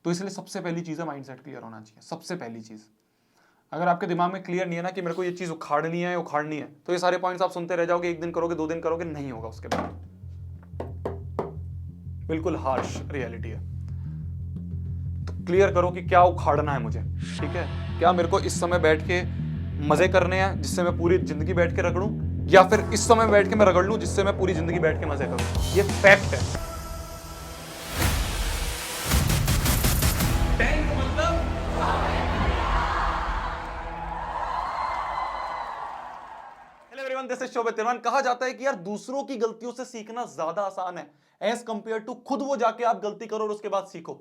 तो इसलिए सबसे पहली चीज़ है माइंडसेट क्लियर होना चाहिए, सबसे पहली चीज़। अगर आपके दिमाग में क्लियर नहीं है ना कि मेरे को ये चीज़ उखाड़नी है, तो ये सारे पॉइंट्स आप सुनते रह जाओगे, 1 दिन करोगे, 2 दिन करोगे, नहीं होगा उसके बाद। बिल्कुल हार्श रियलिटी है। तो क्लियर करो कि क्या उखाड़ना है मुझे, ठीक है? क्या मेरे को इस समय बैठ के मजे करने हैं जिससे मैं पूरी जिंदगी बैठ के रगड़ूं, या फिर इस समय बैठ के मैं रगड़ लूं जिससे मैं पूरी जिंदगी बैठ के मजे करूं? ये फैक्ट है। हेलो एवरीवन, दिस इज शोभित तिवारी। कहा जाता है कि यार दूसरों की गलतियों से सीखना ज्यादा आसान है एज कंपेयर टू खुद वो जाके आप गलती करो और उसके बाद सीखो।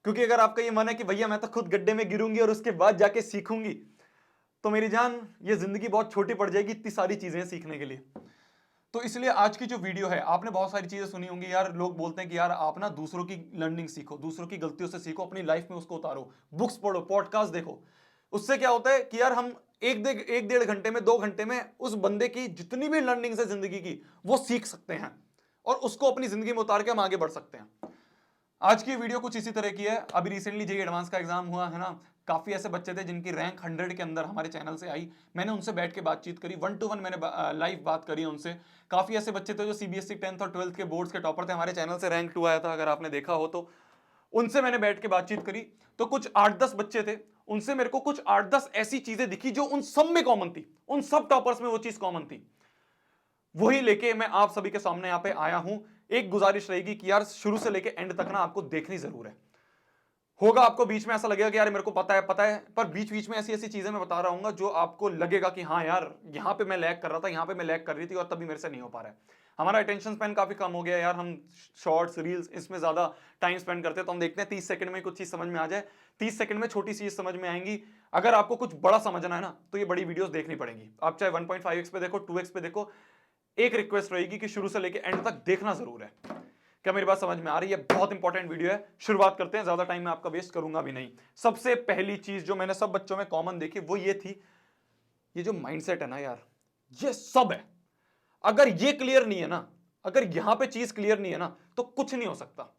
क्योंकि अगर आपका ये मन है कि भैया मैं तो खुद गड्ढे में गिरूंगी और उसके बाद जाके सीखूंगी, तो मेरी जान ये जिंदगी बहुत छोटी पड़ जाएगी इतनी सारी चीजें सीखने के लिए। तो इसलिए आज की जो वीडियो है, आपने बहुत सारी चीजें सुनी होंगी यार, लोग बोलते हैं कि यार आप ना दूसरों की लर्निंग सीखो, दूसरों की गलतियों से सीखो, अपनी लाइफ में उसको उतारो, बुक्स पढ़ो, पॉडकास्ट देखो। उससे क्या होता है कि यार हम एक 1-1.5 घंटे में, 2 घंटे में उस बंदे की जितनी भी लर्निंग्स है जिंदगी की, वो सीख सकते हैं और उसको अपनी जिंदगी में उतार के हम आगे बढ़ सकते हैं। आज की वीडियो कुछ इसी तरह की है। अभी रिसेंटली जेईई एडवांस का एग्जाम हुआ है ना, काफी ऐसे बच्चे थे जिनकी रैंक 100 के अंदर हमारे चैनल से आई। मैंने उनसे बैठ के बातचीत करी, 1 to 1 मैंने लाइव बात करी उनसे। काफी ऐसे बच्चे थे जो सीबीएसई 10th और 12th के बोर्ड्स के टॉपर थे, हमारे चैनल से रैंक 2 आया था, अगर आपने देखा हो तो। उनसे मैंने बैठ के बातचीत करी, तो कुछ 8-10 बच्चे थे, उनसे मेरे को कुछ 8-10 ऐसी चीजें दिखी जो उन सब में कॉमन थी, उन सब टॉपर्स में वो चीज कॉमन थी। वही लेके मैं आप सभी के सामने यहाँ पे आया हूं। एक गुजारिश रहेगी कि यार शुरू से लेके एंड तक ना आपको देखनी जरूर है। होगा आपको बीच में ऐसा लगेगा कि यार मेरे को पता है, पर बीच बीच में ऐसी ऐसी चीजें मैं बता रहा हूँ जो आपको लगेगा कि हाँ यार यहाँ पे मैं लैग कर रहा था, यहाँ पे मैं लैग कर रही थी और तभी मेरे से नहीं हो पा रहा है। हमारा अटेंशन स्पैन काफी कम हो गया यार, हम शॉर्ट्स रील्स इसमें ज्यादा टाइम स्पेंड करते हैं। तो हम देखते हैं 30 सेकंड में कुछ चीज समझ में आ जाए, 30 सेकंड में छोटी चीज समझ में आएंगी। अगर आपको कुछ बड़ा समझना है ना, तो ये बड़ी वीडियोस देखनी पड़ेगी। आप चाहे 1.5x पे देखो, 2x पे देखो, एक रिक्वेस्ट रहेगी कि शुरू से लेकर एंड तक देखना जरूर है। क्या मेरी बात समझ में आ रही है? बहुत इंपॉर्टेंट वीडियो है। शुरुआत करते हैं, ज्यादा टाइम मैं आपका वेस्ट करूंगा भी नहीं। सबसे पहली चीज जो मैंने सब बच्चों में कॉमन देखी वो ये थी, ये जो माइंडसेट है ना यार, ये सब है। अगर ये क्लियर नहीं है ना, अगर यहां पे चीज क्लियर नहीं है ना, तो कुछ नहीं हो सकता।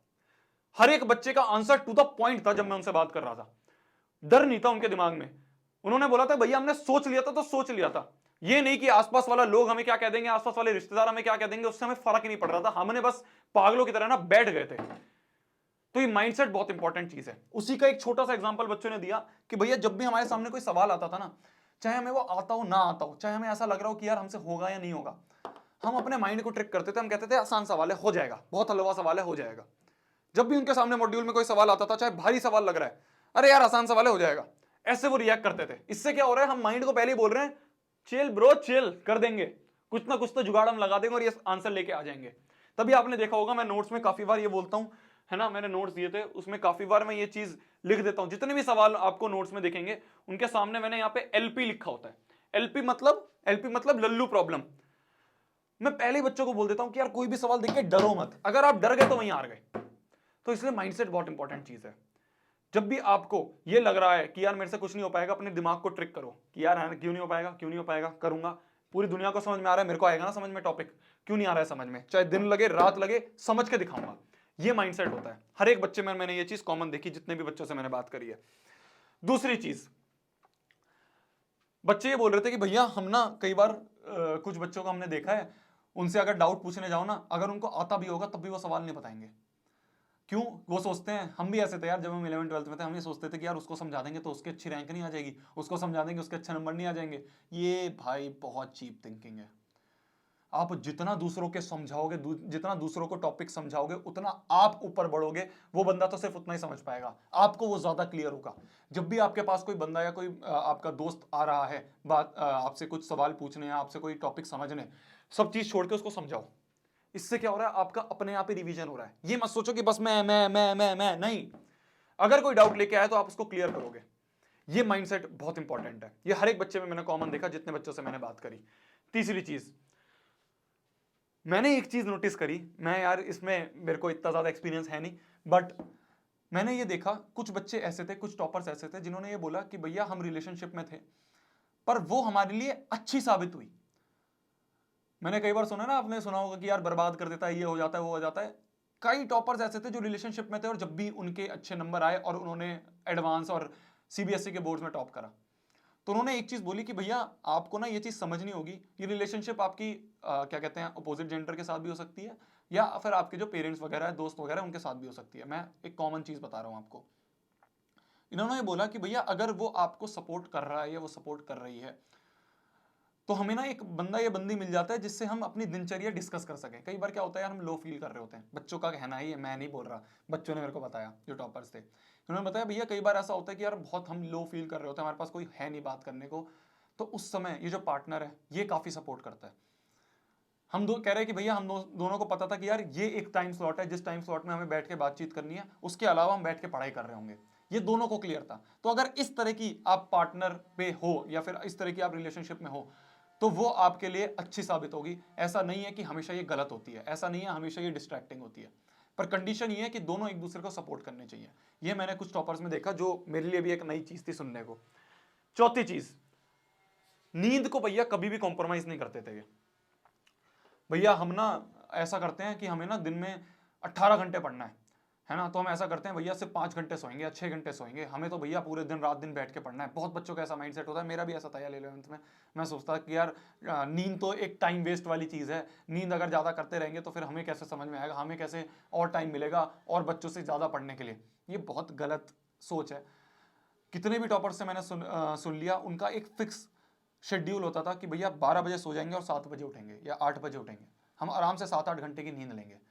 हर एक बच्चे का आंसर टू द पॉइंट था। जब मैं उनसे बात कर रहा था, डर नहीं था उनके दिमाग में। उन्होंने बोला था भैया हमने सोच लिया था तो सोच लिया था, ये नहीं कि आसपास वाला लोग हमें क्या कह देंगे, आसपास वाले रिश्तेदार हमें क्या कह देंगे, उससे हमें फर्क ही नहीं पड़ रहा था। हमने बस पागलों की तरह ना बैठ गए थे। तो ये माइंडसेट बहुत इंपॉर्टेंट चीज है। उसी का एक छोटा सा एग्जांपल बच्चों ने दिया कि भैया जब भी हमारे सामने कोई सवाल आता था ना, चाहे हमें वो आता हो ना आता हो, चाहे हमें ऐसा लग रहा हो कि यार हमसे होगा या नहीं होगा, हम अपने माइंड को ट्रिक करते थे। हम कहते थे आसान सवाल है, हो जाएगा, बहुत हलवा सवाल है, हो जाएगा। जब भी उनके सामने मॉड्यूल में कोई सवाल आता था, चाहे भारी सवाल लग रहा है, अरे यार आसान सवाल है, हो जाएगा, ऐसे वो रिएक्ट करते थे। इससे क्या हो रहा है, हम माइंड को पहले ही बोल रहे हैं चिल ब्रो चिल, कर देंगे, कुछ ना कुछ तो जुगाड़ हम लगा देंगे और ये आंसर लेके आ जाएंगे। तभी आपने देखा होगा मैं नोट्स में काफी बार ये बोलता हूं, है ना, मैंने नोट्स दिए थे उसमें काफी बार मैं ये चीज लिख देता हूं। जितने भी सवाल आपको नोट्स में दिखेंगे उनके सामने मैंने यहाँ पे एलपी लिखा होता है। एलपी मतलब लल्लू प्रॉब्लम। मैं पहले ही बच्चों को बोल देता हूं कि यार कोई भी सवाल देख के डरो मत, अगर आप डर गए तो वहीं हार गए। तो इसलिए माइंडसेट बहुत इंपॉर्टेंट चीज है। जब भी आपको ये लग रहा है कि यार मेरे से कुछ नहीं हो पाएगा, अपने दिमाग को ट्रिक करो कि यार क्यों नहीं हो पाएगा, क्यों नहीं हो पाएगा, करूंगा। पूरी दुनिया को समझ में आ रहा है, मेरे को आएगा ना समझ में टॉपिक, क्यों नहीं आ रहा है समझ में, चाहे दिन लगे रात लगे, समझ के दिखाऊंगा। ये माइंडसेट होता है हर एक बच्चे में। मैंने ये चीज कॉमन देखी जितने भी बच्चों से मैंने बात करी है। दूसरी चीज, बच्चे ये बोल रहे थे कि भैया हम ना कई बार कुछ बच्चों को हमने देखा है, उनसे अगर डाउट पूछने जाओ ना, अगर उनको आता भी होगा तब भी वो सवाल नहीं बताएंगे। क्यों? वो सोचते हैं, हम भी ऐसे थे यार जब हम 11th-12th में थे, हम ये सोचते थे कि यार उसको समझा देंगे तो उसकी अच्छी रैंक नहीं आ जाएगी, उसको समझा देंगे उसके अच्छे नंबर नहीं आ जाएंगे। ये भाई बहुत चीप थिंकिंग है। आप जितना दूसरों के समझाओगे, जितना दूसरों को टॉपिक समझाओगे, उतना आप ऊपर बढ़ोगे। वो बंदा तो सिर्फ उतना ही समझ पाएगा, आपको वो ज्यादा क्लियर होगा। जब भी आपके पास कोई बंदा या कोई आपका दोस्त आ रहा है बात आपसे कुछ सवाल पूछने, आपसे कोई टॉपिक समझने, सब चीज छोड़ के उसको समझाओ। इससे क्या हो रहा है, आपका अपने आप ही रिवीजन हो रहा है। ये मत सोचो कि बस मैं नहीं। अगर कोई डाउट लेके आया तो आप उसको क्लियर करोगे। ये माइंडसेट बहुत इंपॉर्टेंट है। ये हर एक बच्चे में मैंने कॉमन देखा जितने बच्चों से मैंने बात करी। तीसरी चीज, मैंने एक चीज नोटिस करी, मैं यार इसमें मेरे को इतना ज्यादा एक्सपीरियंस है नहीं, बट मैंने ये देखा कुछ बच्चे ऐसे थे, कुछ टॉपर्स ऐसे थे जिन्होंने ये बोला कि भैया हम रिलेशनशिप में थे पर वो हमारे लिए अच्छी साबित हुई। मैंने कई बार सुना ना, आपने सुना होगा कि यार बर्बाद कर देता है, ये हो जाता है, वो हो जाता है। कई टॉपर्स ऐसे थे जो रिलेशनशिप में थे और जब भी उनके अच्छे नंबर आए और उन्होंने एडवांस और सीबीएसई के बोर्ड में टॉप करा, तो उन्होंने एक चीज बोली कि भैया आपको ना ये चीज समझनी होगी, ये रिलेशनशिप आपकी क्या कहते हैं अपोजिट जेंडर के साथ भी हो सकती है या फिर आपके जो पेरेंट्स वगैरह है, दोस्त वगैरह उनके साथ भी हो सकती है। मैं एक कॉमन चीज बता रहा हूं आपको। इन्होंने ये बोला कि भैया अगर वो आपको सपोर्ट कर रहा है या वो सपोर्ट कर रही है, तो हमें ना एक बंदा या बंदी मिल जाता है जिससे हम अपनी दिनचर्या डिस्कस कर सकें। कई बार क्या होता है यार, हम लो फील कर रहे होते हैं, बच्चों का कहना ही है, मैं नहीं बोल रहा, बच्चों ने मेरे को बताया जो टॉपर्स थे, उन्होंने बताया भैया कई बार ऐसा होता है कि यार बहुत हम लो फील कर रहे होते हैं, हमारे पास कोई है नहीं बात करने को, तो उस समय ये जो पार्टनर है ये काफी सपोर्ट करता है। हम दो कह रहे हैं कि भैया हम दोनों को पता था कि यार ये एक टाइम स्लॉट है जिस टाइम स्लॉट में हमें बैठ के बातचीत करनी है, उसके अलावा हम बैठ के पढ़ाई कर रहे होंगे, ये दोनों को क्लियर था। तो अगर इस तरह की आप पार्टनर पे हो या फिर इस तरह की आप रिलेशनशिप में हो, तो वो आपके लिए अच्छी साबित होगी। ऐसा नहीं है कि हमेशा ये गलत होती है, ऐसा नहीं है हमेशा ये डिस्ट्रैक्टिंग होती है, पर कंडीशन ये है कि दोनों एक दूसरे को सपोर्ट करने चाहिए। ये मैंने कुछ टॉपर्स में देखा जो मेरे लिए भी एक नई चीज थी सुनने को। चौथी चीज, नींद को भैया कभी भी कॉम्प्रोमाइज नहीं करते थे ये। भैया हम ना ऐसा करते हैं कि हमें ना दिन में 18 घंटे पढ़ना है ना, तो हम ऐसा करते हैं भैया सिर्फ 5 घंटे सोएंगे या 6 घंटे सोएंगे, हमें तो भैया पूरे दिन रात दिन बैठ के पढ़ना है। बहुत बच्चों का ऐसा माइंडसेट होता है, मेरा भी ऐसा था यार 11th में। मैं सोचता कि यार नींद तो एक टाइम वेस्ट वाली चीज़ है, नींद अगर ज़्यादा करते रहेंगे तो फिर हमें कैसे समझ में आएगा, हमें कैसे और टाइम मिलेगा और बच्चों से ज़्यादा पढ़ने के लिए। ये बहुत गलत सोच है। कितने भी टॉपर्स से मैंने सुन लिया, उनका एक फिक्स शेड्यूल होता था कि भैया 12 बजे सो जाएंगे और 7 बजे उठेंगे या 8 बजे उठेंगे, हम आराम से 7-8 घंटे की नींद लेंगे।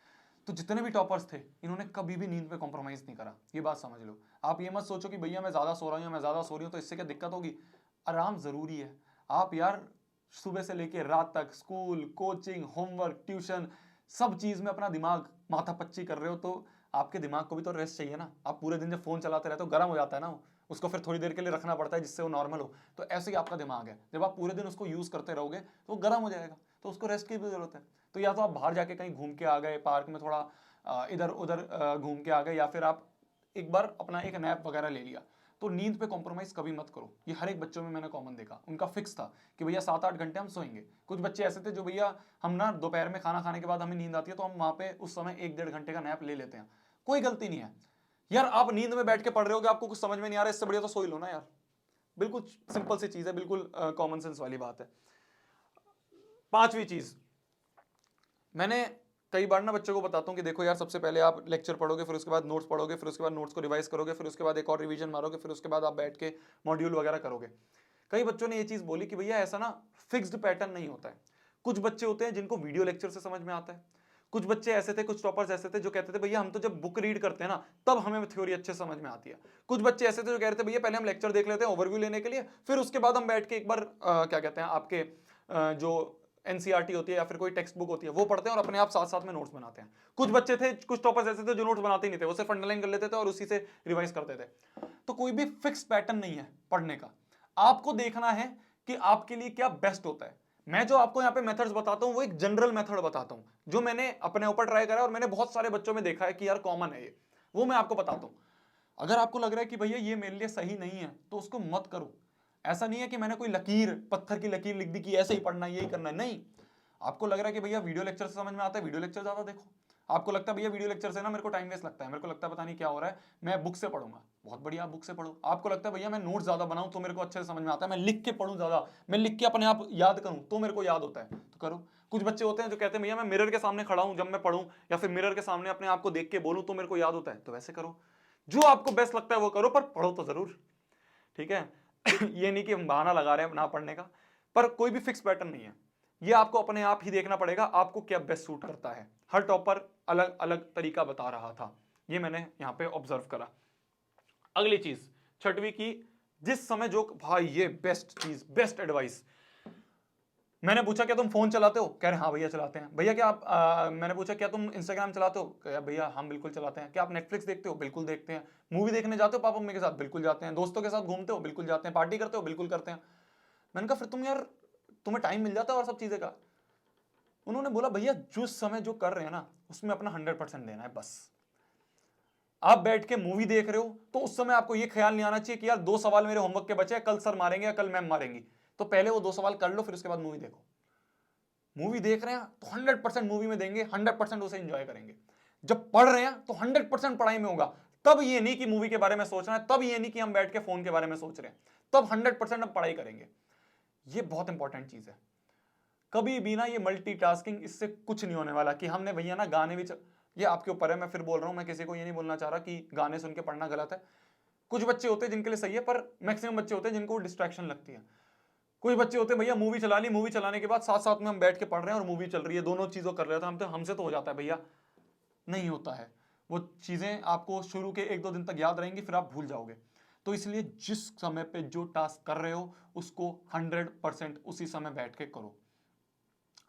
तो जितने भी टॉपर्स थे इन्होंने कभी भी नींद पे कॉम्प्रोमाइज नहीं करा, ये बात समझ लो। आप ये मत सोचो कि भैया मैं ज्यादा सो रहा हूँ, मैं ज्यादा सो रही हूँ तो इससे क्या दिक्कत होगी। आराम जरूरी है। आप यार सुबह से लेकर रात तक स्कूल, कोचिंग, होमवर्क, ट्यूशन, सब चीज में अपना दिमाग माथापच्ची कर रहे हो, तो आपके दिमाग को भी तो रेस्ट चाहिए ना। आप पूरे दिन जब फोन चलाते रहते हो गर्म हो जाता है ना, उसको फिर थोड़ी देर के लिए रखना पड़ता है जिससे वो नॉर्मल हो। तो ऐसे ही आपका दिमाग है, जब आप पूरे दिन उसको यूज करते रहोगे तो वो गर्म हो जाएगा, तो उसको रेस्ट की भी जरूरत है। तो या तो आप बाहर जाके कहीं घूम के आ गए, पार्क में थोड़ा इधर उधर घूम के आ गए, या फिर आप एक बार अपना एक नैप वगैरह ले लिया। तो नींद पे कॉम्प्रोमाइज कभी मत करो। ये हर एक बच्चों में मैंने कॉमन देखा, उनका फिक्स था कि भैया 7-8 घंटे हम सोएंगे। कुछ बच्चे ऐसे थे जो भैया हम ना दोपहर में खाना खाने के बाद हमें नींद आती है तो हम वहां पे उस समय 1-1.5 घंटे का नैप ले लेते हैं। कोई गलती नहीं है यार, आप नींद में बैठ के पढ़ रहे हो कि आपको कुछ समझ में नहीं आ रहा है, इससे बढ़िया तो सो ही लो ना यार। बिल्कुल सिंपल सी चीज है, बिल्कुल कॉमन सेंस वाली बात है। पांचवी चीज, मैंने कई बार ना बच्चों को बताता हूँ कि देखो यार, सबसे पहले आप लेक्चर पढ़ोगे, फिर उसके बाद नोट्स पढ़ोगे, फिर उसके बाद नोट्स को रिवाइज करोगे, फिर उसके बाद एक और रिवीजन मारोगे, फिर उसके बाद आप बैठ के मॉड्यूल वगैरह करोगे। कई बच्चों ने ये चीज बोली कि भैया ऐसा ना फिक्स्ड पैटर्न नहीं होता है। कुछ बच्चे होते हैं जिनको वीडियो लेक्चर से समझ में आता है। कुछ बच्चे ऐसे थे, कुछ टॉपर्स ऐसे थे जो कहते थे भैया हम तो जब बुक रीड करते हैं ना तब हमें थ्योरी अच्छे समझ में आती है। कुछ बच्चे ऐसे थे जो कह रहे थे भैया पहले हम लेक्चर देख लेते हैं ओवरव्यू लेने के लिए, फिर उसके बाद हम बैठ के एक बार क्या कहते हैं आपके जो एनसीईआरटी होती है या फिर कोई टेक्स्ट बुक होती है वो पढ़ते हैं और अपने आप साथ साथ में नोट्स बनाते हैं। कुछ बच्चे थे, कुछ टॉपर्स ऐसे थे जो नोट्स बनाते ही नहीं थे, वो सिर्फ अंडरलाइन कर लेते थे और उसी से रिवाइज करते थे। तो कोई भी फिक्स पैटर्न नहीं है पढ़ने का। आपको देखना है कि आपके लिए क्या बेस्ट होता है। मैं जो आपको यहाँ पे मेथड्स बताता हूँ वो एक जनरल मेथड बताता हूँ जो मैंने अपने ऊपर ट्राई करा और मैंने बहुत सारे बच्चों में देखा है कि यार कॉमन है ये, वो मैं आपको बताता हूँ। अगर आपको लग रहा है कि भैया ये मेरे लिए सही नहीं है तो उसको मत करो। ऐसा नहीं है कि मैंने कोई लकीर, पत्थर की लकीर लिख दी कि ऐसे ही पढ़ना है, यही करना है, नहीं। आपको लग रहा है कि भैया वीडियो लेक्चर से समझ में आता है, वीडियो लेक्चर ज्यादा देखो। आपको लगता है भैया वीडियो लेक्चर से ना मेरे को टाइम वेस्ट लगता है, मेरे को लगता है पता नहीं क्या हो रहा है, मैं बुक से पढ़ूंगा, बहुत बढ़िया, आप बुक से पढ़ो। आपको लगता है भैया मैं नोट ज्यादा बनाऊं तो मेरे को अच्छे से समझ में आता है, मैं लिख के पढ़ूं ज्यादा, मैं लिख के अपने आप याद करूं तो मेरे को याद होता है, तो करो। कुछ बच्चे होते हैं जो कहते हैं भैया मैं मिरर के सामने खड़ा हूं जब मैं पढ़ूं, या फिर मिरर के सामने अपने आप को देख के बोलूं तो मेरे को याद होता है, तो वैसे करो। जो आपको बेस्ट लगता है वो करो, पर पढ़ो तो जरूर, ठीक है। ये नहीं कि हम बहाना लगा रहे हैं ना पढ़ने का, पर कोई भी फिक्स पैटर्न नहीं है। ये आपको अपने आप ही देखना पड़ेगा आपको क्या बेस्ट सूट करता है। हर टॉपर अलग अलग तरीका बता रहा था, ये मैंने यहां पे ऑब्जर्व करा। अगली चीज, छठवीं की, जिस समय जो भाई ये बेस्ट चीज, बेस्ट एडवाइस। मैंने पूछा क्या तुम फोन चलाते हो, कह रहे हाँ भैया चलाते हैं। भैया क्या आप मैंने पूछा क्या तुम इंस्टाग्राम चलाते हो, कह भैया हम बिल्कुल चलाते हैं। क्या आप नेटफ्लिक्स देखते हो, बिल्कुल देखते हैं। मूवी देखने जाते हो पापा मम्मी के साथ, बिल्कुल जाते हैं। दोस्तों के साथ घूमते हो, बिल्कुल जाते हैं। पार्टी करते हो, बिल्कुल करते हैं। मैंने कहा फिर तुम यार, तुम्हें टाइम मिल जाता है और सब चीजें का। उन्होंने बोला भैया जो समय जो कर रहे हैं ना उसमें अपना 100% देना है बस। आप बैठ के मूवी देख रहे हो तो उस समय आपको ये ख्याल नहीं आना चाहिए कि यार 2 सवाल मेरे होमवर्क के बचे हैं, कल सर मारेंगे या कल मैम मारेंगी, तो पहले वो 2 सवाल कर लो फिर उसके बाद मूवी देखो। मूवी देख रहे हैं तो 100% मूवी में देंगे, 100% उसे एंजॉय करेंगे। जब पढ़ रहे हैं तो 100% पढ़ाई में होगा। तब ये नहीं कि मूवी के बारे में सोच रहे हैं, तब ये नहीं कि हम बैठ के फोन के बारे में सोच रहे हैं, तब 100% हम पढ़ाई करेंगे। ये बहुत इंपॉर्टेंट चीज है। कभी भी ना ये मल्टीटास्किंग, इससे कुछ नहीं होने वाला कि हमने भैया ना गाने भी ये आपके ऊपर है, मैं फिर बोल रहा हूं, मैं किसी को ये नहीं बोलना चाह रहा कि गाने सुन के पढ़ना गलत है। कुछ बच्चे होते हैं जिनके लिए सही है, पर मैक्सिमम बच्चे होते हैं जिनको डिस्ट्रैक्शन लगती है। कुछ बच्चे होते हैं भैया मूवी चला ली, मूवी चलाने के बाद साथ साथ में हम बैठ के पढ़ रहे हैं और मूवी चल रही है, दोनों चीजों कर रहे हैं, तो हमसे तो हो जाता है भैया। नहीं होता है। वो चीजें आपको शुरू के 1-2 दिन तक याद रहेंगी, फिर आप भूल जाओगे। तो इसलिए जिस समय पे जो टास्क कर रहे हो उसको 100% उसी समय बैठ के करो।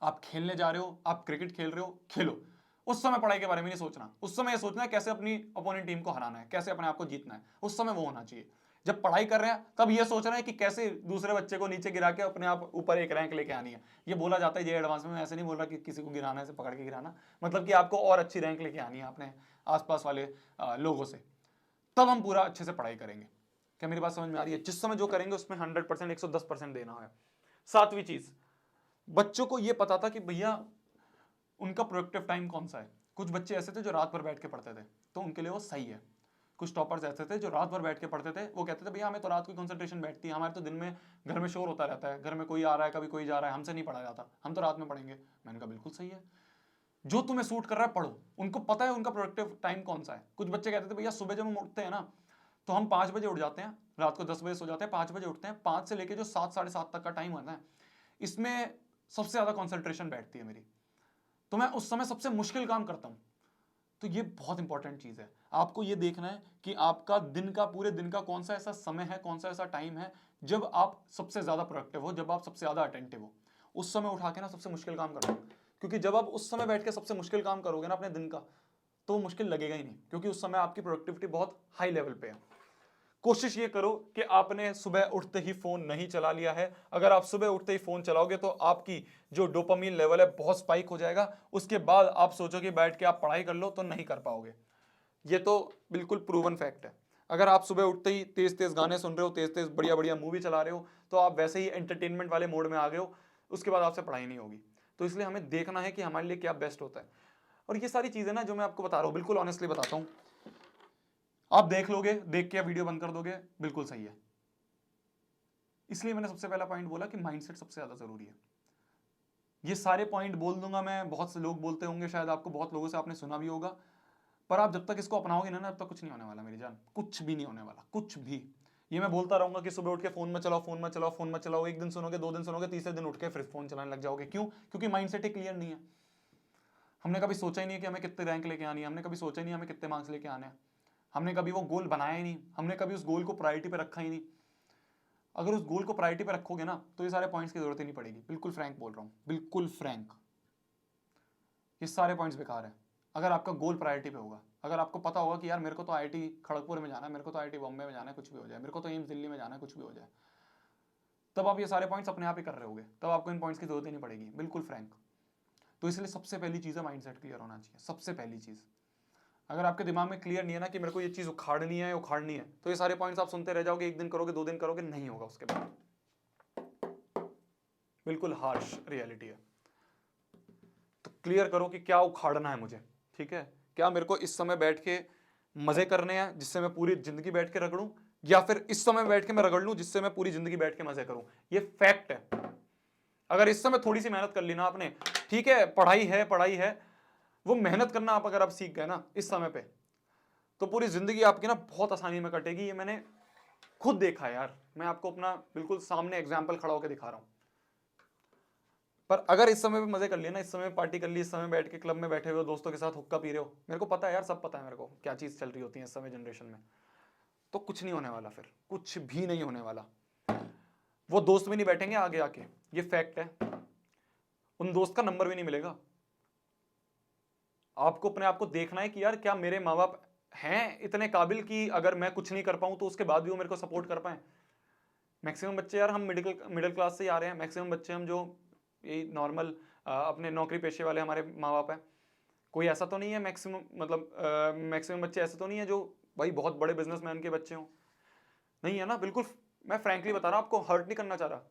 आप खेलने जा रहे हो, आप क्रिकेट खेल रहे हो, खेलो। उस समय पढ़ाई के बारे में नहीं सोचना, उस समय ये सोचना है कैसे अपनी अपोनेंट टीम को हराना है, कैसे अपने आप को जीतना है, उस समय वो होना चाहिए। जब पढ़ाई कर रहे हैं तब ये सोच रहे हैं कि कैसे दूसरे बच्चे को नीचे गिरा के अपने आप ऊपर एक रैंक लेके आनी है। ये बोला जाता है जे एडवांस में, ऐसे नहीं बोल रहा कि किसी को गिराना है, पकड़ के गिराना, मतलब कि आपको और अच्छी रैंक लेके आनी है अपने आसपास वाले लोगों से। तब हम पूरा अच्छे से पढ़ाई करेंगे। क्या मेरी बात समझ में आ रही है? जिस समय जो करेंगे उसमें 100%, 110% देना है। 7वीं चीज, बच्चों को यह पता था कि भैया उनका प्रोडक्टिव टाइम कौन सा है। कुछ बच्चे ऐसे थे जो रात भर बैठ के पढ़ते थे, तो उनके लिए वो सही है। कुछ टॉपर्स ऐसे थे जो रात भर बैठ के पढ़ते थे, वो कहते थे भैया हमें तो रात की कंसंट्रेशन बैठती है, हमारे तो दिन में घर में शोर होता रहता है, घर में कोई आ रहा है, कभी कोई जा रहा है, हमसे नहीं पढ़ा जाता, हम तो रात में पढ़ेंगे। मैंने कहा बिल्कुल सही है, जो तुम्हें सूट कर रहा है पढ़ो। उनको पता है उनका प्रोडक्टिव टाइम कौन सा है। कुछ बच्चे कहते थे भैया सुबह जब हम उठते हैं ना, तो हम 5 बजे उठ जाते हैं, रात को 10 बजे सो जाते हैं, 5 बजे उठते हैं, 5 से लेके जो 7, 7:30 तक का टाइम होता है, इसमें सबसे ज्यादा कॉन्सेंट्रेशन बैठती है मेरी, तो मैं उस समय सबसे मुश्किल काम करता हूं। तो ये बहुत इंपॉर्टेंट चीज है। आपको ये देखना है कि आपका दिन का, पूरे दिन का कौन सा ऐसा समय है, कौन सा ऐसा टाइम है जब आप सबसे ज्यादा प्रोडक्टिव हो, जब आप सबसे ज्यादा अटेंटिव हो। उस समय उठा के ना सबसे मुश्किल काम करो, क्योंकि जब आप उस समय बैठ के सबसे मुश्किल काम करोगे ना अपने दिन का, तो वो मुश्किल लगेगा ही नहीं, क्योंकि उस समय आपकी प्रोडक्टिविटी बहुत हाई लेवल पे है। कोशिश ये करो कि आपने सुबह उठते ही फोन नहीं चला लिया है। अगर आप सुबह उठते ही फोन चलाओगे तो आपकी जो डोपामीन लेवल है बहुत स्पाइक हो जाएगा। उसके बाद आप सोचोगे बैठ के आप पढ़ाई कर लो, तो नहीं कर पाओगे। ये तो बिल्कुल प्रूवन फैक्ट है। अगर आप सुबह उठते ही तेज तेज गाने सुन रहे हो, तेज तेज बढ़िया बढ़िया मूवी चला रहे हो, तो आप वैसे ही एंटरटेनमेंट वाले मोड में आ गए हो, उसके बाद आपसे पढ़ाई नहीं होगी। तो इसलिए हमें देखना है कि हमारे लिए क्या बेस्ट होता है। और ये सारी चीजें ना जो मैं आपको बता रहा हूं, बिल्कुल ऑनेस्टली बताता हूं, आप देख लोगे, देख के वीडियो बंद कर दोगे, बिल्कुल सही है। इसलिए मैंने सबसे पहला पॉइंट बोला कि माइंडसेट सबसे ज्यादा जरूरी है। ये सारे पॉइंट बोल दूंगा मैं, बहुत से लोग बोलते होंगे, शायद आपको बहुत लोगों से आपने सुना भी होगा, पर आप जब तक इसको अपनाओगे ना तब तक कुछ नहीं होने वाला मेरी जान, कुछ भी नहीं होने वाला, कुछ भी। ये मैं बोलता रहूंगा कि सुबह उठ के फोन में चलाओ, फोन में चलाओ, फोन में चलाओ, एक दिन सुनोगे, 2 दिन सुनोगे, तीसरे दिन उठ के फिर फोन चलाने लग जाओगे। क्यों? क्योंकि माइंडसेट ही क्लियर नहीं है। हमने कभी सोचा ही नहीं कि हमें कितने रैंक लेके आनी है, हमने कभी सोचा ही नहीं हमें कितने मार्क्स लेके आने हैं, हमने कभी वो गोल बनाया ही नहीं, हमने कभी उस गोल को प्रायोरिटी पे रखा ही नहीं। अगर उस गोल को प्रायोरिटी पे रखोगे ना तो ये सारे पॉइंट्स की जरूरत ही नहीं पड़ेगी। बिल्कुल फ्रैंक बोल रहा हूं, बिल्कुल फ्रैंक, ये सारे पॉइंट्स बेकार है। अगर आपका गोल प्रायोरिटी पे होगा, अगर आपको पता होगा कि यार मेरे को तो आईआईटी खड़गपुर में जाना है, मेरे को तो आईआईटी बॉम्बे में जाना है, कुछ भी हो जाए, मेरे को तो एम्स दिल्ली में जाना है, कुछ भी हो जाए, तब आप ये सारे पॉइंट्स अपने आप ही कर रहे होगे, तब आपको इन पॉइंट्स की जरूरत ही नहीं पड़ेगी। बिल्कुल फ्रैंक। तो इसलिए सबसे पहली चीज है माइंडसेट क्लियर होना चाहिए, सबसे पहली चीज। अगर आपके दिमाग में क्लियर नहीं है ना कि मेरे को ये चीज उखाड़नी है, उखाड़नी है, तो ये सारे पॉइंट्स आप सुनते रह जाओगे, एक दिन करोगे, 2 दिन करोगे, नहीं होगा उसके बाद। बिल्कुल हार्श रियलिटी है। तो क्लियर करो कि क्या उखाड़ना है मुझे, ठीक है? क्या मेरे को इस समय बैठ के मजे करने हैं जिससे मैं पूरी जिंदगी बैठ के रगड़ूं, या फिर इस समय बैठ के मैं रगड़ लूं जिससे मैं पूरी जिंदगी बैठ के मजे करूं? ये फैक्ट है। अगर इस समय थोड़ी सी मेहनत कर ली ना आपने, ठीक है, पढ़ाई है, पढ़ाई है, वो मेहनत करना आप अगर आप सीख गए ना इस समय पे, तो पूरी जिंदगी आपकी ना बहुत आसानी में कटेगी। ये मैंने खुद देखा है यार, मैं आपको अपना बिल्कुल सामने एग्जाम्पल खड़ा होकर दिखा रहा हूं। पर अगर इस समय पे मजे कर लिए ना, इस समय पार्टी कर ली, इस समय बैठ के क्लब में बैठे हुए हो, दोस्तों के साथ हुक्का पी रहे हो, मेरे को पता है यार, सब पता है मेरे को क्या चीज चल रही होती है इस समय जनरेशन में, तो कुछ नहीं होने वाला, फिर कुछ भी नहीं होने वाला। वो दोस्त भी नहीं बैठेंगे आगे आके, ये फैक्ट है। उन दोस्त का नंबर भी नहीं मिलेगा। आपको अपने आप को देखना है कि यार क्या मेरे माँ बाप हैं इतने काबिल कि अगर मैं कुछ नहीं कर पाऊं तो उसके बाद भी वो मेरे को सपोर्ट कर पाए। मैक्सिमम बच्चे यार, हम मिडिल क्लास से ही आ रहे हैं, मैक्सिमम बच्चे हम जो ये नॉर्मल अपने नौकरी पेशे वाले हमारे माँ बाप हैं। कोई ऐसा तो नहीं है, मैक्सिमम मतलब मैक्सिमम बच्चे ऐसे तो नहीं है जो भाई बहुत बड़े बिजनेसमैन के बच्चे हों, नहीं है ना, बिल्कुल। मैं फ्रैंकली बता रहा हूं आपको, हर्ट नहीं करना चाह रहा।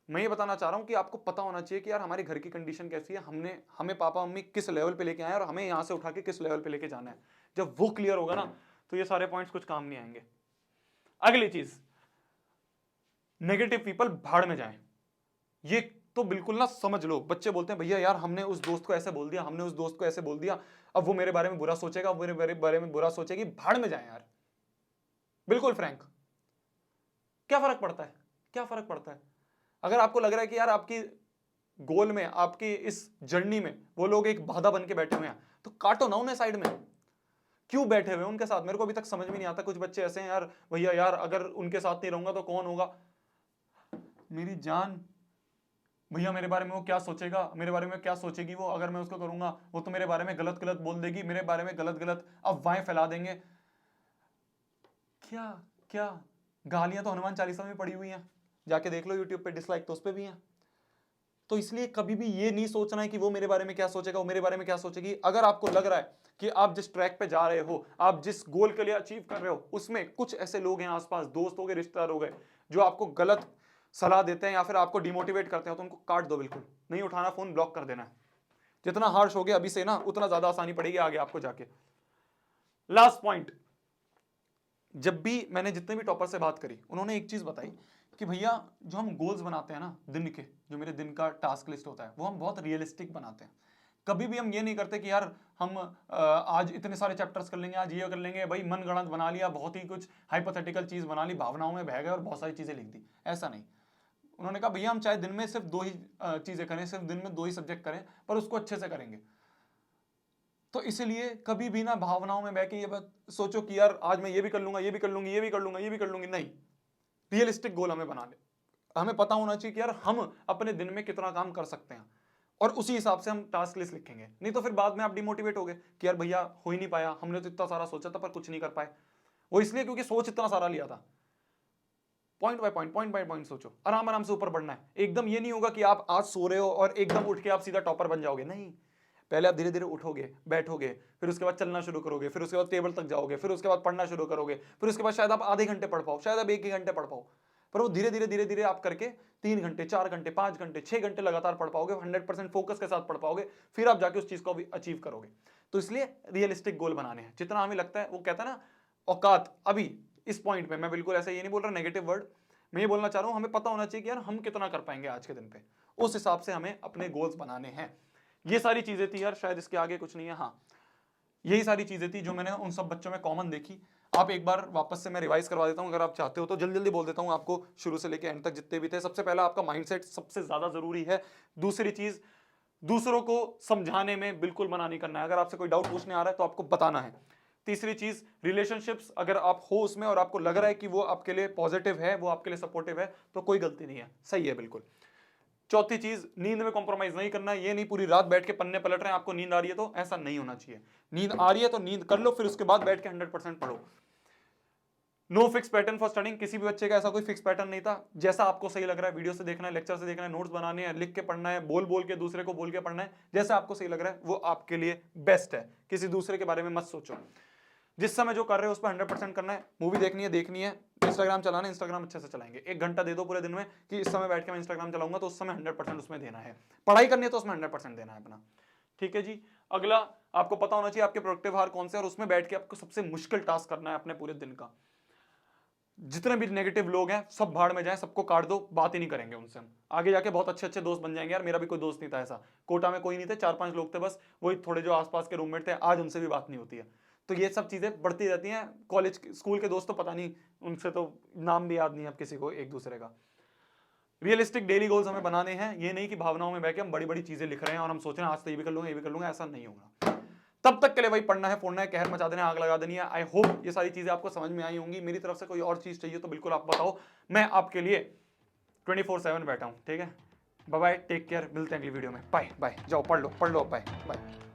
मैं ये बताना चाह रहा हूं कि आपको पता होना चाहिए कि यार हमारे घर की कंडीशन कैसी है, हमें पापा मम्मी किस लेवल पे लेके आए और हमें यहां से उठा के किस लेवल पे लेके जाना है। जब वो क्लियर होगा ना तो ये सारे पॉइंट्स कुछ काम नहीं आएंगे। अगली चीज, नेगेटिव पीपल भाड़ में जाएं। ये तो बिल्कुल ना समझ लो। बच्चे बोलते हैं भैया यार हमने उस दोस्त को ऐसे बोल दिया, हमने उस दोस्त को ऐसे बोल दिया, अब वो मेरे बारे में बुरा सोचेगा, मेरे बारे में बुरा सोचेगी। भाड़ में जाए यार, बिल्कुल फ्रैंक। क्या फर्क पड़ता है, क्या फर्क पड़ता है? अगर आपको लग रहा है कि यार आपकी गोल में, आपकी इस जर्नी में वो लोग एक बाधा बन के बैठे हुए हैं, तो काटो ना उन्हें साइड में। क्यों बैठे हुए उनके साथ? मेरे को अभी तक समझ में नहीं आता। कुछ बच्चे ऐसे हैं यार, भैया यार अगर उनके साथ नहीं रहूंगा तो कौन होगा। मेरी जान, भैया मेरे बारे में वो क्या सोचेगा, मेरे बारे में क्या सोचेगी वो अगर मैं उसको करूंगा, वो तो मेरे बारे में गलत गलत बोल देगी, मेरे बारे में गलत गलत अफवाहें फैला देंगे। क्या क्या गालियां तो हनुमान चालीसा में पड़ी हुई हैं, जाके देख लो यूट्यूब पे, डिसलाइक तो उस पे भी हैं। तो इसलिए कभी भी ये नहीं सोचना है कि वो मेरे बारे में क्या सोचेगा, वो मेरे बारे में क्या सोचेगी। अगर आपको लग रहा है कि आप जिस ट्रैक पे जा रहे हो, आप जिस गोल के लिए अचीव कर रहे हो, उसमें कुछ ऐसे लोग हैं आसपास, दोस्त हो गए, रिश्तेदार हो गए, जो आपको गलत सलाह देते हैं या फिर आपको डिमोटिवेट करते हैं, तो उनको काट दो। बिल्कुल नहीं उठाना फोन, ब्लॉक कर देना है। जितना हार्श हो गया अभी से ना, उतना ज्यादा आसानी पड़ेगी आगे आपको जाके। लास्ट पॉइंट, जब भी मैंने जितने भी टॉपर से बात करी, उन्होंने एक चीज बताई कि भैया जो हम गोल्स बनाते हैं ना दिन के, जो मेरे दिन का टास्क लिस्ट होता है, वो हम बहुत रियलिस्टिक बनाते हैं। कभी भी हम ये नहीं करते कि यार हम आज इतने सारे चैप्टर्स कर लेंगे, आज ये कर लेंगे, भाई मन गणत बना लिया, बहुत ही कुछ हाइपोथेटिकल चीज बना ली, भावनाओं में बह गए और बहुत सारी चीजें लिख दी। ऐसा नहीं। उन्होंने कहा भैया हम चाहे दिन में सिर्फ 2 ही चीजें करें, सिर्फ दिन में 2 ही सब्जेक्ट करें, पर उसको अच्छे से करेंगे। तो इसलिए कभी भी ना भावनाओं में बह के ये बात सोचो कि यार आज मैं ये भी कर लूंगा, ये भी कर लूंगी, ये भी कर लूंगा, ये भी कर लूंगी, नहीं। रियलिस्टिक गोल हमें बना ले। हमें पता होना चाहिए कि यार हम अपने दिन में कितना काम कर सकते हैं, और उसी हिसाब से हम टास्क लिस्ट लिखेंगे। नहीं तो फिर बाद में आप डिमोटिवेट हो गए कि यार भैया हो ही नहीं पाया, हमने तो इतना सारा सोचा था पर कुछ नहीं कर पाए। वो इसलिए क्योंकि सोच इतना सारा लिया था। पॉइंट बाय पॉइंट सोचो, आराम आराम से ऊपर बढ़ना है। एकदम ये नहीं होगा कि आप आज सो रहे हो और एकदम उठ के आप सीधा टॉपर बन जाओगे, नहीं। पहले आप धीरे धीरे उठोगे, बैठोगे, फिर उसके बाद चलना शुरू करोगे, फिर उसके बाद टेबल तक जाओगे, फिर उसके बाद पढ़ना शुरू करोगे, फिर उसके बाद शायद आप आधे घंटे पढ़ पाओ, शायद आप 1 ही घंटे पढ़ पाओ, पर वो धीरे धीरे धीरे धीरे आप करके 3 घंटे, 4 घंटे, 5 घंटे, 6 घंटे लगातार पढ़ पाओगे, 100% फोकस के साथ पढ़ पाओगे, फिर आप जाके उस चीज को भी अचीव करोगे। तो इसलिए रियलिस्टिक गोल बनाने हैं। जितना हमें लगता है, वो कहता है ना औकात, अभी इस पॉइंट पे मैं बिल्कुल ऐसा ये नहीं बोल रहा नेगेटिव वर्ड, मैं ये बोलना चाह रहा हूं हमें पता होना चाहिए कि यार हम कितना कर पाएंगे आज के दिन पे, उस हिसाब से हमें अपने गोल्स बनाने हैं। ये सारी चीजें थी यार, शायद इसके आगे कुछ नहीं है। हाँ, यही सारी चीजें थी जो मैंने उन सब बच्चों में कॉमन देखी। आप एक बार वापस से मैं रिवाइज करवा देता हूं अगर आप चाहते हो तो, जल्दी जल्दी बोल देता हूं आपको शुरू से लेकर एंड तक जितने भी थे। सबसे पहला आपका माइंडसेट सबसे ज्यादा जरूरी है। दूसरी चीज, दूसरों को समझाने में बिल्कुल मना नहीं करना है। अगर आपसे कोई डाउट पूछने आ रहा है तो आपको बताना है। तीसरी चीज, रिलेशनशिप्स अगर आप हो उसमें और आपको लग रहा है कि वो आपके लिए पॉजिटिव है, वो आपके लिए सपोर्टिव है, तो कोई गलती नहीं है, सही है बिल्कुल। चौथी चीज, नींद में कॉम्प्रोमाइज नहीं करना है। ये नहीं पूरी रात बैठ के पन्ने पलट रहे हैं, आपको नींद आ रही है तो ऐसा नहीं होना चाहिए। नींद आ रही है तो नींद कर लो, फिर उसके बाद बैठ के 100% पढ़ो। No fix pattern for studying. किसी भी बच्चे का ऐसा कोई फिक्स पैटर्न नहीं था। जैसा आपको सही लग रहा है, वीडियो से देखना है, लेक्चर से देखना है, नोट्स बनाने हैं, लिख के पढ़ना है, बोल बोल के दूसरे को बोल के पढ़ना है, जैसा आपको सही लग रहा है वो आपके लिए बेस्ट है। किसी दूसरे के बारे में मत सोचो। जिस समय जो कर रहे हो उस पर 100% करना है। मूवी देखनी है, इंस्टाग्राम चलाना है, इंस्टाग्राम अच्छे से चलाएंगे। 1 घंटा दे दो पूरे दिन में कि इस समय बैठ के मैं इंस्टाग्राम चलाऊंगा, तो उस समय 100% उसमें देना है। पढ़ाई करनी है तो उसमें 100% देना है अपना। ठीक है जी। अगला, आपको पता होना चाहिए आपके प्रोडक्टिव हार कौन से, और उसमें बैठ के आपको सबसे मुश्किल टास्क करना है अपने पूरे दिन का। जितने भी नेगेटिव लोग हैं सब भाड़ में जाएं, सबको काट दो, बात ही नहीं करेंगे उनसे। हम आगे जाके बहुत अच्छे अच्छे दोस्त बन जाएंगे। यार मेरा भी कोई दोस्त नहीं था ऐसा, कोटा में कोई नहीं थे, 4-5 लोग थे बस, वही थोड़े जो आसपास के रूममेट थे, आज उनसे भी बात नहीं होती है। तो ये सब चीजें बढ़ती रहती हैं। कॉलेज स्कूल के दोस्त तो पता नहीं, उनसे तो नाम भी याद नहीं है अब किसी को एक दूसरे का। रियलिस्टिक डेली गोल्स हमें बनाने हैं। ये नहीं कि भावनाओं में बैठ के हम बड़ी बड़ी चीजें लिख रहे हैं और हम सोच रहे हैं आज तो ये भी कर लूंगा, ये भी कर लूंगा, ऐसा नहीं होगा। तब तक के लिए भाई पढ़ना है, फोड़ना है, कहर मचा देना है, आग लगा देनी है। आई होप ये सारी चीजें आपको समझ में आई होंगी। मेरी तरफ से कोई और चीज चाहिए तो बिल्कुल आप बताओ, मैं आपके लिए 24/7 बैठा हूं। ठीक है, बाय बाय, टेक केयर, मिलते हैं अगली वीडियो में। बाय बाय, जाओ पढ़ लो, बाय बाय।